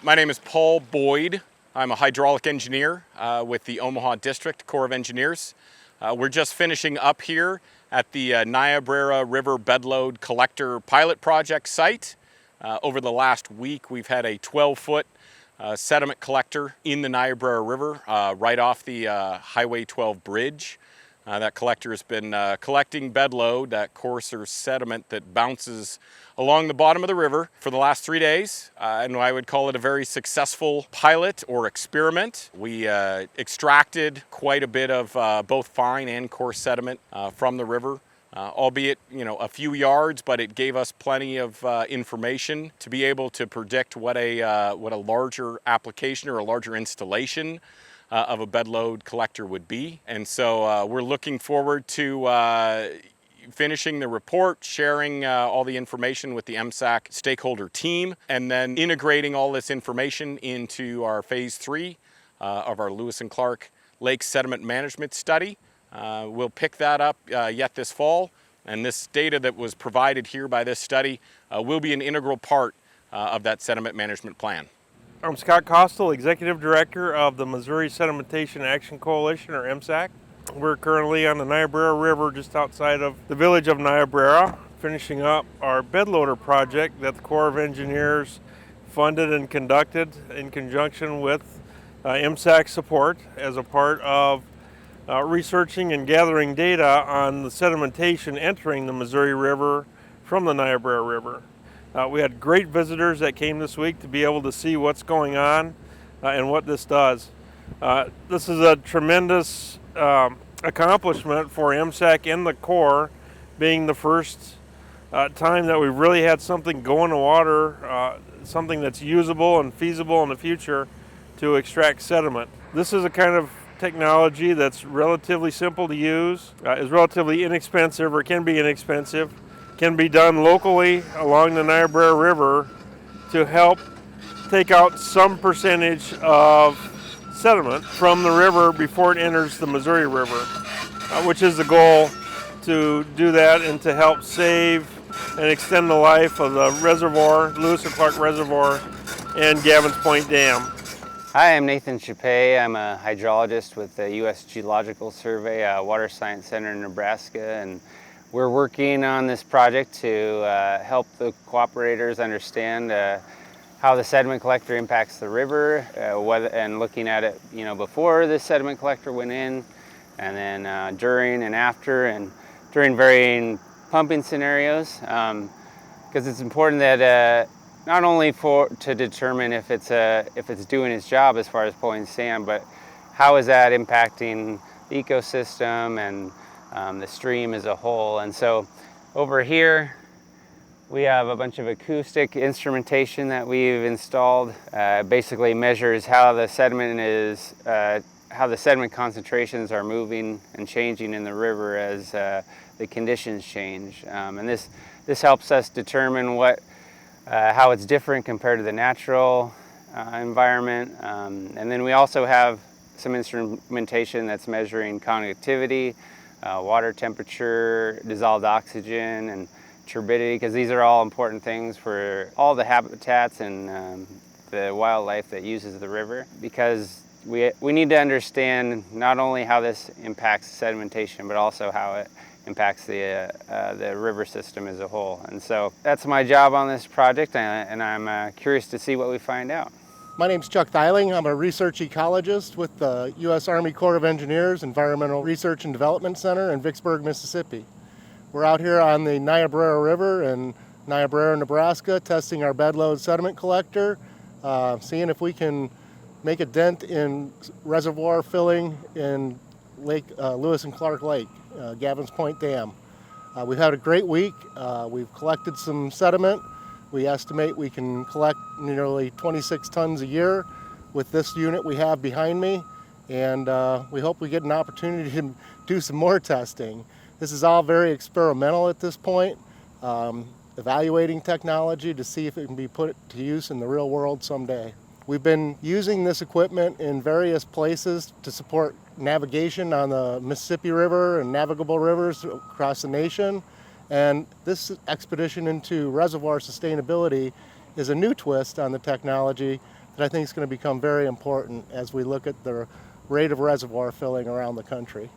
My name is Paul Boyd. I'm a hydraulic engineer with the Omaha District Corps of Engineers. We're just finishing up here at the Niobrara River Bedload Collector Pilot Project site. Over the last week, we've had a 12-foot sediment collector in the Niobrara River right off the Highway 12 bridge. That collector has been collecting bedload, that coarser sediment that bounces along the bottom of the river for the last 3 days. And I would call it a very successful pilot or experiment. We extracted quite a bit of both fine and coarse sediment from the river. Albeit, a few yards, but it gave us plenty of information to be able to predict what a larger application or a larger installation of a bedload collector would be. And so we're looking forward to finishing the report, sharing all the information with the USACE stakeholder team, and then integrating all this information into our phase 3 of our Lewis and Clark Lake Sediment Management Study. We'll pick that up yet this fall, and this data that was provided here by this study will be an integral part of that sediment management plan. I'm Scott Costal, Executive Director of the Missouri Sedimentation Action Coalition, or USACE. We're currently on the Niobrara River just outside of the village of Niobrara, finishing up our bedloader project that the Corps of Engineers funded and conducted in conjunction with USACE support as a part of researching and gathering data on the sedimentation entering the Missouri River from the Niobrara River. We had great visitors that came this week to be able to see what's going on and what this does. This is a tremendous accomplishment for USACE and the Corps, being the first time that we've really had something go in the water, something that's usable and feasible in the future to extract sediment. This is a kind of technology that's relatively simple to use, is relatively inexpensive, or can be inexpensive, can be done locally along the Niobrara River to help take out some percentage of sediment from the river before it enters the Missouri River, which is the goal, to do that and to help save and extend the life of the reservoir, Lewis and Clark Reservoir, and Gavins Point Dam. Hi, I'm Nathan Chappé. I'm a hydrologist with the U.S. Geological Survey, Water Science Center in Nebraska, and we're working on this project to help the cooperators understand how the sediment collector impacts the river, and looking at it, before the sediment collector went in, and then during and after, and during varying pumping scenarios, because it's important that not only to determine if it's doing its job as far as pulling sand, but how is that impacting the ecosystem and the stream as a whole. And so over here we have a bunch of acoustic instrumentation that we've installed. Basically measures how the sediment concentrations are moving and changing in the river as the conditions change. And this helps us determine how it's different compared to the natural environment. And then we also have some instrumentation that's measuring conductivity, water temperature, dissolved oxygen, and turbidity, because these are all important things for all the habitats and the wildlife that uses the river, because we need to understand not only how this impacts sedimentation, but also how it impacts the river system as a whole. And so that's my job on this project, and I'm curious to see what we find out. My name's Chuck Thiling. I'm a research ecologist with the U.S. Army Corps of Engineers Environmental Research and Development Center in Vicksburg, Mississippi. We're out here on the Niobrara River in Niobrara, Nebraska, testing our bedload sediment collector, seeing if we can make a dent in reservoir filling in Lake Lewis and Clark Lake, Gavins Point Dam. We've had a great week. We've collected some sediment. We estimate we can collect nearly 26 tons a year with this unit we have behind me, and we hope we get an opportunity to do some more testing. This is all very experimental at this point, evaluating technology to see if it can be put to use in the real world someday. We've been using this equipment in various places to support navigation on the Mississippi River and navigable rivers across the nation. And this expedition into reservoir sustainability is a new twist on the technology that I think is going to become very important as we look at the rate of reservoir filling around the country.